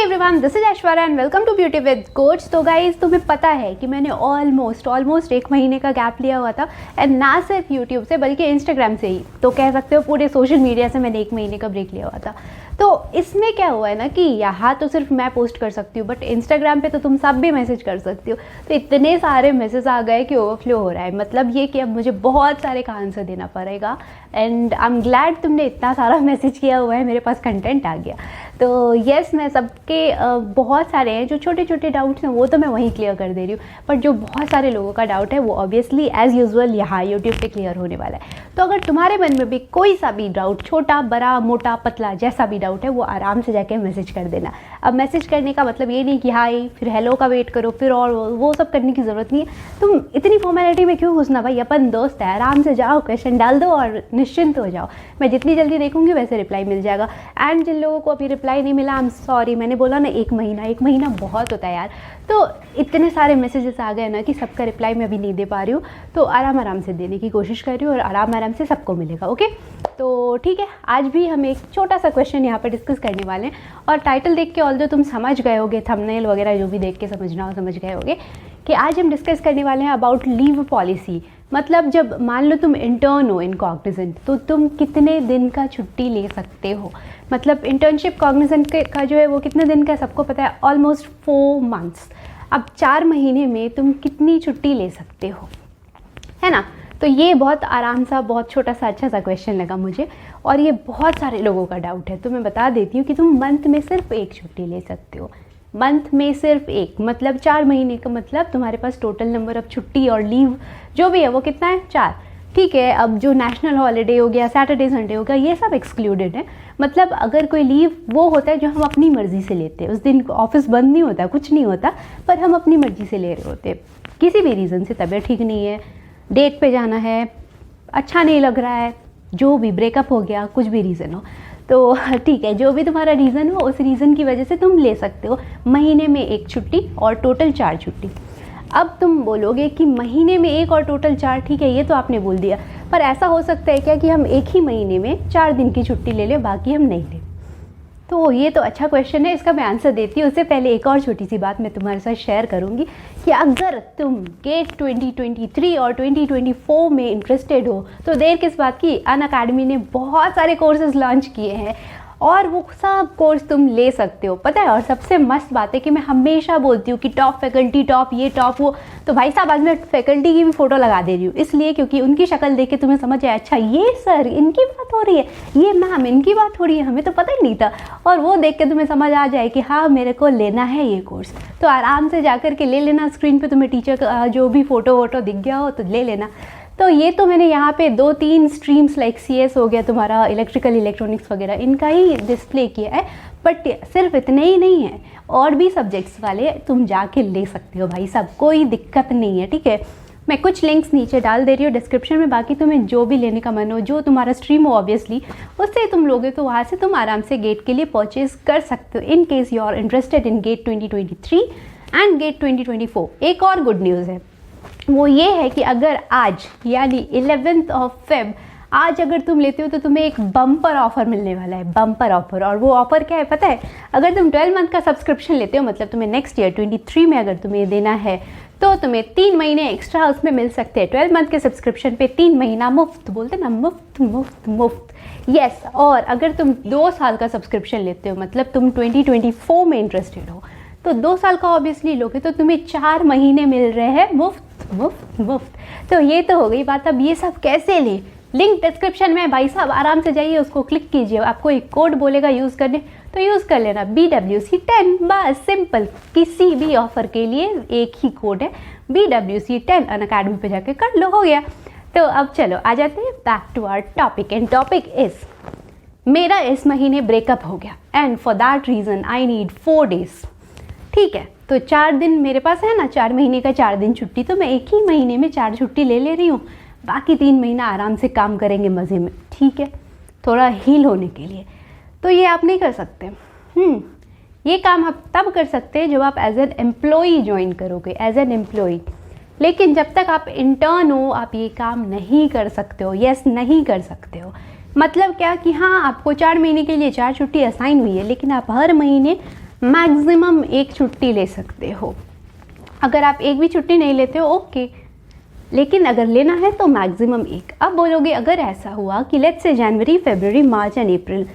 Everyone, this is Aishwarya and welcome to beauty with coach. तो guys, तुम्हें पता है कि मैंने ऑलमोस्ट 1 महीने का गैप लिया हुआ था, एंड ना सिर्फ यूट्यूब से बल्कि इंस्टाग्राम से ही, तो कह सकते हो पूरे सोशल मीडिया से मैंने 1 महीने का ब्रेक लिया हुआ था। तो इसमें क्या हुआ है ना कि यहाँ तो सिर्फ मैं पोस्ट कर सकती हूँ, बट इंस्टाग्राम पे तो तुम सब भी मैसेज कर सकती हो। तो इतने सारे मैसेज आ गए कि ओवरफ्लो हो रहा है। मतलब ये कि अब मुझे बहुत सारे का आंसर देना पड़ेगा, एंड आई एम ग्लैड तुमने इतना सारा मैसेज किया हुआ है, मेरे पास कंटेंट आ गया। तो येस, मैं सबके बहुत सारे हैं जो छोटे छोटे डाउट्स हैं वो तो मैं वहीं क्लियर कर दे रही हूँ, बट जो बहुत सारे लोगों का डाउट है वो ऑब्वियसली एज़ यूजुअल यहाँ यूट्यूब पे क्लियर होने वाला है। तो अगर तुम्हारे मन में भी कोई सा भी डाउट, छोटा बड़ा मोटा पतला जैसा भी डाउट है, वो आराम से जाके मैसेज कर देना। अब मैसेज करने का मतलब ये नहीं कि हाय फिर हेलो का वेट करो, फिर और वो सब करने की ज़रूरत नहीं है। तुम इतनी फॉर्मेलिटी में क्यों घुसना भाई, अपन दोस्त है, आराम से जाओ, क्वेश्चन डाल दो और निश्चिंत हो जाओ। मैं जितनी जल्दी देखूंगी वैसे रिप्लाई मिल जाएगा। एंड जिन लोगों को अभी रिप्लाई नहीं मिला, आई एम सॉरी, मैंने बोला ना 1 महीना बहुत होता है यार। तो इतने सारे मैसेजेस आ गए ना कि सबका रिप्लाई मैं अभी नहीं दे पा रही हूँ, तो आराम से देने की कोशिश कर रही हूँ और आराम से सबको मिलेगा। ओके, तो ठीक है, आज भी हम एक छोटा सा क्वेश्चन यहाँ पर डिस्कस करने वाले हैं। और टाइटल देख के ऑल्दो तुम समझ गए होगे, थंबनेल वगैरह जो भी देख के समझना हो समझ गए होगे कि आज हम डिस्कस करने वाले हैं अबाउट लीव पॉलिसी। मतलब जब मान लो तुम इंटर्न हो इन कॉग्निजेंट, तो तुम कितने दिन का छुट्टी ले सकते हो। मतलब इंटर्नशिप कॉग्निजेंट का जो है वो कितने दिन का है सबको पता है, ऑलमोस्ट 4 मंथ्स। अब 4 महीने में तुम कितनी छुट्टी ले सकते हो, है ना। तो ये बहुत आराम सा, बहुत छोटा सा अच्छा सा क्वेश्चन लगा मुझे, और ये बहुत सारे लोगों का डाउट है। तो मैं बता देती हूँ कि तुम मंथ में सिर्फ 1 छुट्टी ले सकते हो। मंथ में सिर्फ 1, मतलब 4 महीने का मतलब तुम्हारे पास टोटल नंबर ऑफ छुट्टी और लीव जो भी है वो कितना है, 4। ठीक है, अब जो नेशनल हॉलीडे हो गया, सैटरडे संडे हो गया, ये सब एक्सक्लूडेड है। मतलब अगर कोई लीव वो होता है जो हम अपनी मर्ज़ी से लेते हैं, उस दिन ऑफिस बंद नहीं होता, कुछ नहीं होता, पर हम अपनी मर्ज़ी से ले रहे होते हैं। किसी भी रीज़न से, तबीयत ठीक नहीं है, डेट पे जाना है, अच्छा नहीं लग रहा है, जो भी ब्रेकअप हो गया, कुछ भी रीज़न हो, तो ठीक है, जो भी तुम्हारा रीज़न हो उस रीज़न की वजह से तुम ले सकते हो महीने में 1 छुट्टी और टोटल 4 छुट्टी। अब तुम बोलोगे कि महीने में 1 और टोटल 4, ठीक है, ये तो आपने बोल दिया, पर ऐसा हो सकता है क्या कि हम एक ही महीने में 4 दिन की छुट्टी ले लें, बाकी हम नहीं लें। तो ये तो अच्छा क्वेश्चन है, इसका मैं आंसर देती हूँ। उससे पहले एक और छोटी सी बात मैं तुम्हारे साथ शेयर करूँगी कि अगर तुम गेट 2023 और 2024 में इंटरेस्टेड हो तो देर किस बात की। अनअकैडमी ने बहुत सारे कोर्सेज लॉन्च किए हैं और वो सब कोर्स तुम ले सकते हो, पता है। और सबसे मस्त बात है कि मैं हमेशा बोलती हूँ कि टॉप फैकल्टी, टॉप ये टॉप वो, तो भाई साहब आज मैं फैकल्टी की भी फ़ोटो लगा दे रही हूँ, इसलिए क्योंकि उनकी शक्ल देख के तुम्हें समझ आए, अच्छा ये सर इनकी बात हो रही है, ये मैम इनकी बात हो रही है, हमें तो पता ही नहीं था। और वो देख के तुम्हें समझ आ जाए कि हाँ मेरे को लेना है ये कोर्स, तो आराम से जा कर के ले लेना। स्क्रीन पर तुम्हें टीचर का जो भी फ़ोटो वोटो दिख गया हो तो ले लेना। तो ये तो मैंने यहाँ पे 2-3 स्ट्रीम्स लाइक CS हो गया, तुम्हारा इलेक्ट्रिकल इलेक्ट्रॉनिक्स वगैरह, इनका ही डिस्प्ले किया है। बट सिर्फ इतने ही नहीं है, और भी सब्जेक्ट्स वाले तुम जाके ले सकते हो भाई साहब, कोई दिक्कत नहीं है, ठीक है। मैं कुछ लिंक्स नीचे डाल दे रही हूँ डिस्क्रिप्शन में, बाकी तुम्हें जो भी लेने का मन हो, जो तुम्हारा स्ट्रीम हो ऑब्वियसली उससे तुम लोगे, तो वहाँ से तुम आराम से गेट के लिए परचेज कर सकते हो in case you are interested in GATE 2023 and GATE 2024। एक और गुड न्यूज़ है, वो ये है कि अगर आज यानी 11 Feb आज अगर तुम लेते हो तो तुम्हें एक बम्पर ऑफर मिलने वाला है, बम्पर ऑफर। और वो ऑफर क्या है पता है, अगर तुम 12 मंथ का सब्सक्रिप्शन लेते हो, मतलब तुम्हें नेक्स्ट ईयर 23 में अगर तुम्हें देना है, तो तुम्हें 3 महीने एक्स्ट्रा उसमें मिल सकते हैं। 12 मंथ के सब्सक्रिप्शन पे 3 महीना मुफ्त, बोलते ना मुफ्त मुफ्त मुफ्त, यस। और अगर तुम 2 साल का सब्सक्रिप्शन लेते हो, मतलब तुम 2024 में इंटरेस्टेड हो, तो 2 साल का ऑब्वियसली लोगे, तो तुम्हें 4 महीने मिल रहे हैं मुफ्त मुफ्त मुफ्त। तो ये तो हो गई बात। अब ये सब कैसे ले, लिंक डिस्क्रिप्शन में भाई साहब, आराम से जाइए, उसको क्लिक कीजिए, आपको एक कोड बोलेगा यूज़ करने, तो यूज़ कर लेना BWC10, बस सिंपल। किसी भी ऑफर के लिए एक ही कोड है BWC10, अनअकैडमी पे जाके कर लो, हो गया। तो अब चलो आ जाते हैं back to our topic, and topic is मेरा इस महीने ब्रेकअप हो गया, and for that reason I need 4 days. ठीक है, तो 4 दिन मेरे पास है ना, 4 महीने का 4 दिन छुट्टी, तो मैं एक ही महीने में 4 छुट्टी ले ले रही हूँ, बाकी 3 महीना आराम से काम करेंगे मज़े में, ठीक है, थोड़ा हील होने के लिए। तो ये आप नहीं कर सकते। ये काम आप तब कर सकते हैं जब आप एज एन एम्प्लॉई ज्वाइन करोगे, एज एन एम्प्लॉई। लेकिन जब तक आप इंटर्न हो आप ये काम नहीं कर सकते हो, यस नहीं कर सकते हो। मतलब क्या कि हाँ आपको 4 महीने के लिए 4 छुट्टी असाइन हुई है, लेकिन आप हर महीने मैक्सिमम एक छुट्टी ले सकते हो। अगर आप एक भी छुट्टी नहीं लेते हो ओके, लेकिन अगर लेना है तो मैक्सिमम एक। अब बोलोगे अगर ऐसा हुआ कि let's say January, February, March and April,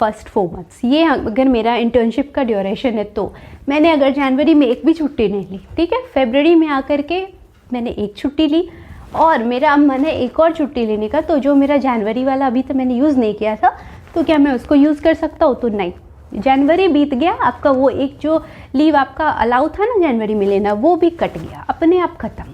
first 4 months, ये अगर मेरा इंटर्नशिप का ड्यूरेशन है, तो मैंने अगर जनवरी में एक भी छुट्टी नहीं ली, ठीक है, फरवरी में आकर के मैंने एक छुट्टी ली और मेरा अब मन है एक और छुट्टी लेने का, तो जो मेरा जनवरी वाला अभी तो मैंने यूज़ नहीं किया था, तो क्या मैं उसको यूज़ कर सकता हूँ? तो नहीं, जनवरी बीत गया, आपका वो एक जो लीव आपका अलाउ था ना जनवरी में लेना, वो भी कट गया, अपने आप ख़त्म।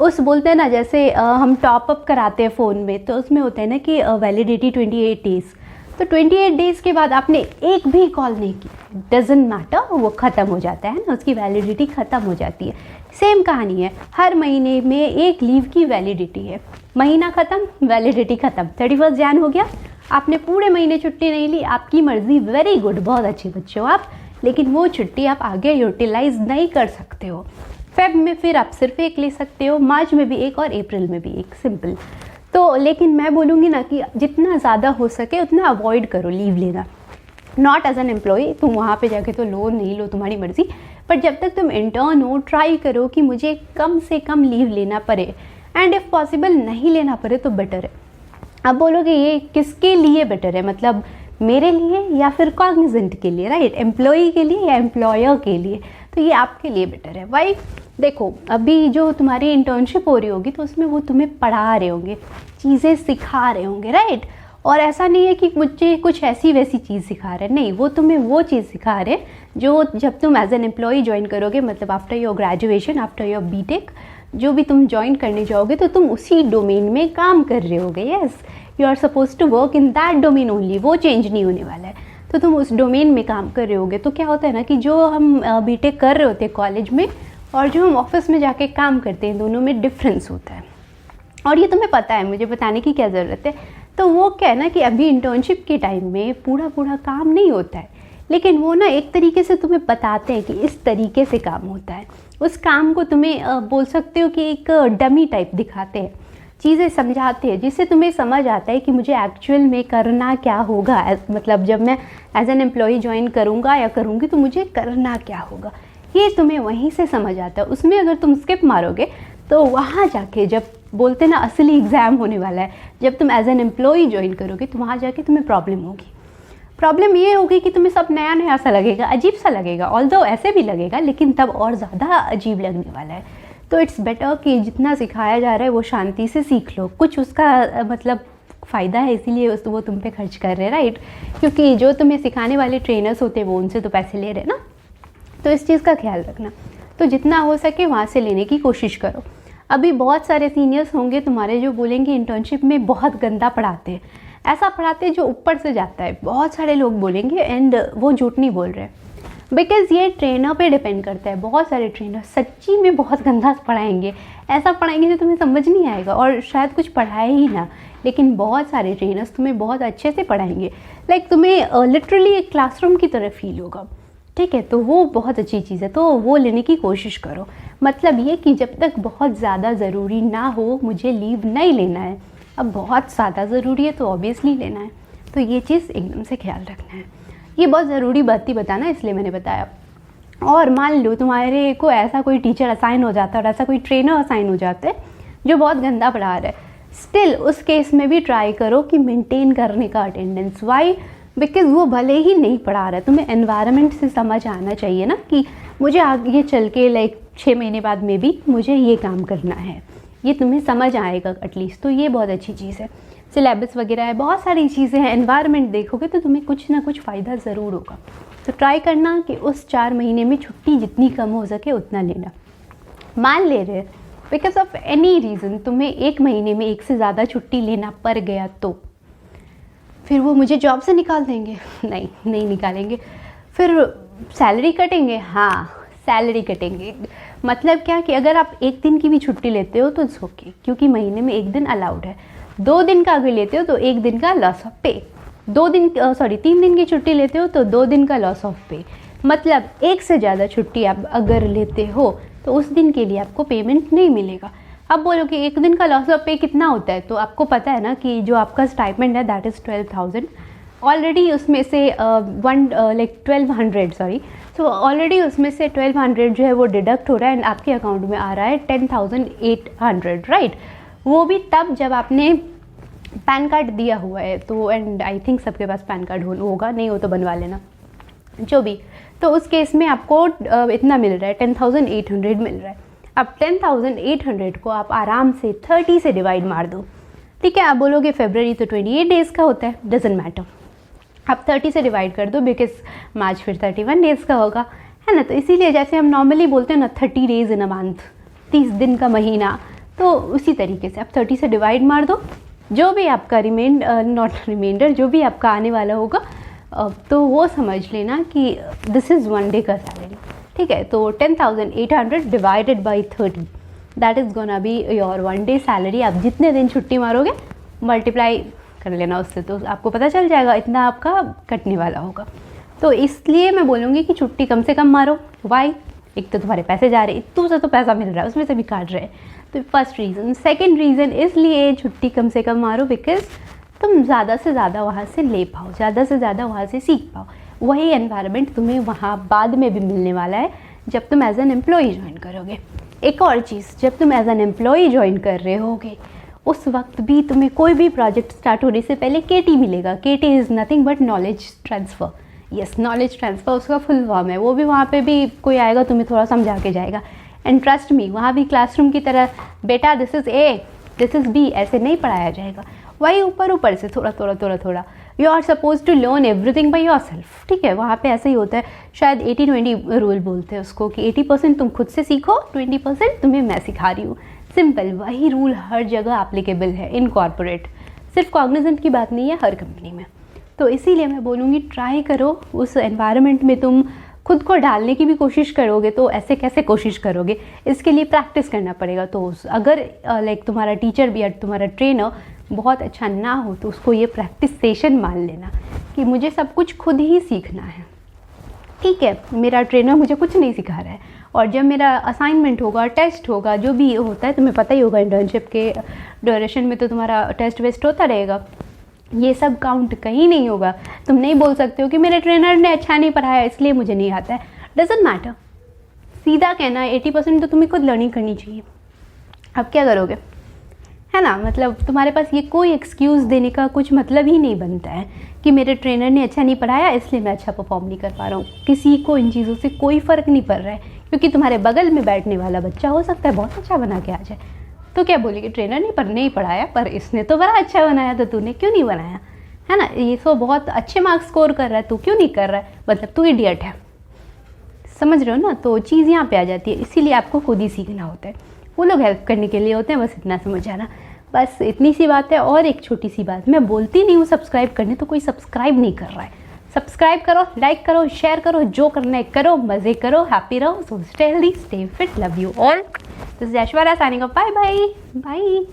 उस बोलते हैं ना, जैसे हम टॉप अप कराते हैं फ़ोन में, तो उसमें होता है ना कि वैलिडिटी 28 डेज़, तो 28 डेज़ के बाद आपने एक भी कॉल नहीं की, डजेंट मैटर, वो ख़त्म हो जाता है ना, उसकी वैलिडिटी ख़त्म हो जाती है। सेम कहानी है, हर महीने में एक लीव की वैलिडिटी है, महीना ख़त्म, वैलिडिटी ख़त्म, 31 जैन हो गया, आपने पूरे महीने छुट्टी नहीं ली, आपकी मर्ज़ी, वेरी गुड, बहुत अच्छे बच्चे हो आप, लेकिन वो छुट्टी आप आगे यूटिलाइज नहीं कर सकते हो। फेब में फिर आप सिर्फ एक ले सकते हो, मार्च में भी एक और अप्रैल में भी एक, सिंपल। तो लेकिन मैं बोलूँगी ना कि जितना ज़्यादा हो सके उतना अवॉइड करो लीव लेना। नॉट एज एन एम्प्लॉई, तुम वहाँ पे जाके तो लो नहीं लो, तुम्हारी मर्ज़ी, पर जब तक तुम इंटर्न हो ट्राई करो कि मुझे कम से कम लीव लेना पड़े, एंड इफ़ पॉसिबल नहीं लेना पड़े तो बेटर है। अब बोलोगे ये किसके लिए बेटर है, मतलब मेरे लिए या फिर कॉग्निजेंट के लिए, राइट, एम्प्लॉई के लिए या एम्प्लॉयर के लिए? तो ये आपके लिए बेटर है। वाई? देखो, अभी जो तुम्हारी इंटर्नशिप हो रही होगी तो उसमें वो तुम्हें पढ़ा रहे होंगे, चीज़ें सिखा रहे होंगे, राइट, और ऐसा नहीं है कि मुझे कुछ ऐसी वैसी चीज़ सिखा रहे हैं, नहीं, वो तुम्हें वो चीज़ सिखा रहे हैं जो जब तुम एज एन एम्प्लॉई ज्वाइन करोगे, मतलब after your graduation, after your BTech, जो भी तुम ज्वाइन करने जाओगे तो तुम उसी डोमेन में काम कर रहे होगे। Yes, you are suppose to work in that domain only, वो चेंज नहीं होने वाला है, तो तुम उस डोमेन में काम कर रहे होगे। तो क्या होता है ना कि जो हम बीटेक कर रहे होते हैं कॉलेज में और जो हम ऑफिस में जाके काम करते हैं, दोनों में डिफरेंस होता है, और ये तुम्हें पता है, मुझे बताने की क्या ज़रूरत है। तो वो क्या है ना कि अभी इंटर्नशिप के टाइम में पूरा काम नहीं होता है, लेकिन वो ना एक तरीके से तुम्हें बताते हैं कि इस तरीके से काम होता है। उस काम को तुम्हें बोल सकते हो कि एक डमी टाइप दिखाते हैं, चीज़ें समझाते हैं, जिससे तुम्हें समझ आता है कि मुझे एक्चुअल में करना क्या होगा, मतलब जब मैं एज एन एम्प्लॉई ज्वाइन करूँगा या करूँगी तो मुझे करना क्या होगा, ये तुम्हें वहीं से समझ आता है। उसमें अगर तुम स्किप मारोगे तो वहाँ जाके जब बोलते ना असली एग्ज़ाम होने वाला है, जब तुम एज एन एम्प्लॉई ज्वाइन करोगे तो वहाँ जाके तुम्हें प्रॉब्लम होगी। प्रॉब्लम ये होगी कि तुम्हें सब नया नया सा लगेगा, अजीब सा लगेगा, ऑल्दो ऐसे भी लगेगा लेकिन तब और ज़्यादा अजीब लगने वाला है। तो इट्स बेटर कि जितना सिखाया जा रहा है वो शांति से सीख लो, कुछ उसका मतलब फ़ायदा है इसीलिए वो तुम पे खर्च कर रहे हैं, राइट, क्योंकि जो तुम्हें सिखाने वाले ट्रेनर्स होते हैं वो उनसे तो पैसे ले रहे हैं ना, तो इस चीज़ का ख्याल रखना। तो जितना हो सके वहाँ से लेने की कोशिश करो। अभी बहुत सारे सीनियर्स होंगे तुम्हारे जो बोलेंगे इंटर्नशिप में बहुत गंदा पढ़ाते हैं, ऐसा पढ़ाते हैं जो ऊपर से जाता है, बहुत सारे लोग बोलेंगे, एंड वो झूठ नहीं बोल रहे, बिकॉज़ ये ट्रेनर पे डिपेंड करता है। बहुत सारे ट्रेनर सच्ची में बहुत गंदा पढ़ाएंगे, ऐसा पढ़ाएंगे जो तुम्हें समझ नहीं आएगा और शायद कुछ पढ़ाए ही ना, लेकिन बहुत सारे ट्रेनर्स तुम्हें बहुत अच्छे से पढ़ाएंगे, लाइक तुम्हें लिटरली एक क्लासरूम की तरह फील होगा, ठीक है, तो वो बहुत अच्छी चीज़ है, तो वो लेने की कोशिश करो। मतलब ये कि जब तक बहुत ज़्यादा ज़रूरी ना हो मुझे लीव नहीं लेना है, अब बहुत ज़्यादा ज़रूरी है तो ऑब्वियसली लेना है, तो ये चीज़ एकदम से ख्याल रखना है। ये बहुत ज़रूरी बात ही बताना इसलिए मैंने बताया। और मान लो तुम्हारे को ऐसा कोई टीचर असाइन हो जाता है और ऐसा कोई ट्रेनर असाइन हो जाता है जो बहुत गंदा पढ़ा रहा है, स्टिल उस केस में भी ट्राई करो कि मेंटेन करने का अटेंडेंस। वाई? बिकॉज़ वो भले ही नहीं पढ़ा रहा है, तुम्हें एनवायरनमेंट से समझ आना चाहिए ना कि मुझे आगे चल के लाइक 6 महीने बाद में भी मुझे ये काम करना है, ये तुम्हें समझ आएगा एटलीस्ट, तो ये बहुत अच्छी चीज़ है। सिलेबस वगैरह है, बहुत सारी चीज़ें हैं, एनवायरनमेंट देखोगे तो तुम्हें कुछ ना कुछ फ़ायदा ज़रूर होगा। तो ट्राई करना कि उस 4 महीने में छुट्टी जितनी कम हो सके उतना लेना। मान ले रहे बिकॉज ऑफ एनी रीज़न तुम्हें 1 महीने में 1 से ज़्यादा छुट्टी लेना पड़ गया तो फिर वो मुझे जॉब से निकाल देंगे? नहीं निकालेंगे। फिर सैलरी कटेंगे? हाँ, सैलरी कटेंगे। मतलब क्या कि अगर आप 1 दिन की भी छुट्टी लेते हो तो इट्स ओके, क्योंकि महीने में 1 दिन अलाउड है। 2 दिन का अगर लेते हो तो 1 दिन का लॉस ऑफ पे, 3 दिन की छुट्टी लेते हो तो 2 दिन का लॉस ऑफ पे। मतलब 1 से ज़्यादा छुट्टी आप अगर लेते हो तो उस दिन के लिए आपको पेमेंट नहीं मिलेगा। अब बोलो कि 1 दिन का लॉस ऑफ पे कितना होता है, तो आपको पता है ना कि जो आपका स्टाइपेंड है दैट इज़ 12,000, ऑलरेडी उसमें से 1200 सॉरी, तो ऑलरेडी उसमें से 1200 जो है वो डिडक्ट हो रहा है एंड आपके अकाउंट में आ रहा है 10,800, राइट। वो भी तब जब आपने पैन कार्ड दिया हुआ है, तो एंड आई थिंक सबके पास पैन कार्ड होगा, नहीं हो तो बनवा लेना जो भी। तो उस केस में आपको इतना मिल रहा है, 10,800 मिल रहा है। अब 10,800 को आप आराम से 30 से डिवाइड मार दो, ठीक है। आप बोलोगे फरवरी तो 28 डेज़ का होता है, डजेंट मैटर, आप 30 से डिवाइड कर दो बिकॉज मार्च फिर 31 डेज़ का होगा, है ना। तो इसीलिए जैसे हम नॉर्मली बोलते हैं ना 30 डेज़ इन अ मंथ, 30 दिन का महीना, तो उसी तरीके से आप 30 से डिवाइड मार दो, जो भी आपका रिमाइंडर जो भी आपका आने वाला होगा, तो वो समझ लेना कि दिस इज़ 1 डे का सैलरी, ठीक है। तो 10,800 divided by 30, that is gonna be your 1 day salary. आप जितने दिन छुट्टी मारोगे मल्टीप्लाई कर लेना उससे, तो आपको पता चल जाएगा इतना आपका कटने वाला होगा। तो इसलिए मैं बोलूँगी कि छुट्टी कम से कम मारो। वाई? एक तो तुम्हारे पैसे जा रहे, इतू से तो पैसा मिल रहा है, उसमें से भी काट रहे हैं, तो फर्स्ट रीज़न। सेकेंड रीज़न इसलिए छुट्टी कम से कम मारो बिकॉज तुम ज़्यादा से ज़्यादा वहाँ से ले पाओ, ज़्यादा से ज़्यादा वहाँ से सीख पाओ। वही एनवायरनमेंट तुम्हें वहाँ बाद में भी मिलने वाला है जब तुम एज एन एम्प्लॉई ज्वाइन करोगे। एक और चीज़, जब तुम एज एन एम्प्लॉई ज्वाइन कर रहे होगे उस वक्त भी तुम्हें कोई भी प्रोजेक्ट स्टार्ट होने से पहले केटी मिलेगा। KT is nothing but knowledge transfer. Yes, knowledge transfer उसका फुल फॉर्म है। वो भी वहाँ पे भी कोई आएगा तुम्हें थोड़ा समझा के जाएगा, एंड ट्रस्ट मी वहाँ भी क्लासरूम की तरह बेटा this is A this is B ऐसे नहीं पढ़ाया जाएगा। वही ऊपर ऊपर से थोड़ा you are suppose to learn everything by yourself, ठीक है। वहाँ पे ऐसे ही होता है, शायद 80-20 रूल बोलते हैं उसको, कि 80% तुम खुद से सीखो, 20% तुम्हें मैं सिखा रही हूँ। सिंपल, वही रूल हर जगह एप्लीकेबल है इन कॉर्पोरेट, सिर्फ कॉग्निजेंट की बात नहीं है, हर कंपनी में। तो इसीलिए मैं बोलूँगी ट्राई करो, उस एनवायरनमेंट में तुम खुद को डालने की भी कोशिश करोगे तो ऐसे कैसे कोशिश करोगे, इसके लिए प्रैक्टिस करना पड़ेगा। तो अगर लाइक तुम्हारा टीचर भी या तुम्हारा ट्रेनर बहुत अच्छा ना हो तो उसको ये प्रैक्टिस सेशन मान लेना कि मुझे सब कुछ खुद ही सीखना है, ठीक है। मेरा ट्रेनर मुझे कुछ नहीं सिखा रहा है, और जब मेरा असाइनमेंट होगा, टेस्ट होगा, जो भी होता है तुम्हें पता ही होगा, इंटर्नशिप के ड्यूरेशन में तो तुम्हारा टेस्ट वेस्ट होता रहेगा, ये सब काउंट कहीं नहीं होगा। तुम नहीं बोल सकते हो कि मेरे ट्रेनर ने अच्छा नहीं पढ़ाया इसलिए मुझे नहीं आता है, डजेंट मैटर। सीधा कहना है 80% तो तुम्हें खुद लर्निंग करनी चाहिए। अब क्या करोगे, है ना। मतलब तुम्हारे पास ये कोई एक्सक्यूज़ देने का कुछ मतलब ही नहीं बनता है कि मेरे ट्रेनर ने अच्छा नहीं पढ़ाया इसलिए मैं अच्छा परफॉर्म नहीं कर पा रहा हूँ। किसी को इन चीज़ों से कोई फ़र्क नहीं पड़ रहा है, क्योंकि तुम्हारे बगल में बैठने वाला बच्चा हो सकता है बहुत अच्छा बना के आ जाए, तो क्या बोलेगी ट्रेनर ने पर नहीं पढ़ाया, पर इसने तो बड़ा अच्छा बनाया, तो तूने क्यों नहीं बनाया, है ना। ये तो बहुत अच्छे मार्क्स स्कोर कर रहा है, तू क्यों नहीं कर रहा है, मतलब तू इडियट है। समझ रहे हो ना। तो चीज़ यहाँ पे आ जाती है, इसीलिए आपको खुद ही सीखना होता है। वो लोग हेल्प करने के लिए होते हैं, बस इतना समझ आना, बस इतनी सी बात है। और एक छोटी सी बात, मैं बोलती नहीं हूँ सब्सक्राइब करने, तो कोई सब्सक्राइब नहीं कर रहा है। सब्सक्राइब करो, लाइक करो, शेयर करो, जो करना है करो, मज़े करो, हैप्पी रहो। So stay healthy, stay fit, love you all. This is Aishwarya signing off, bye bye bye.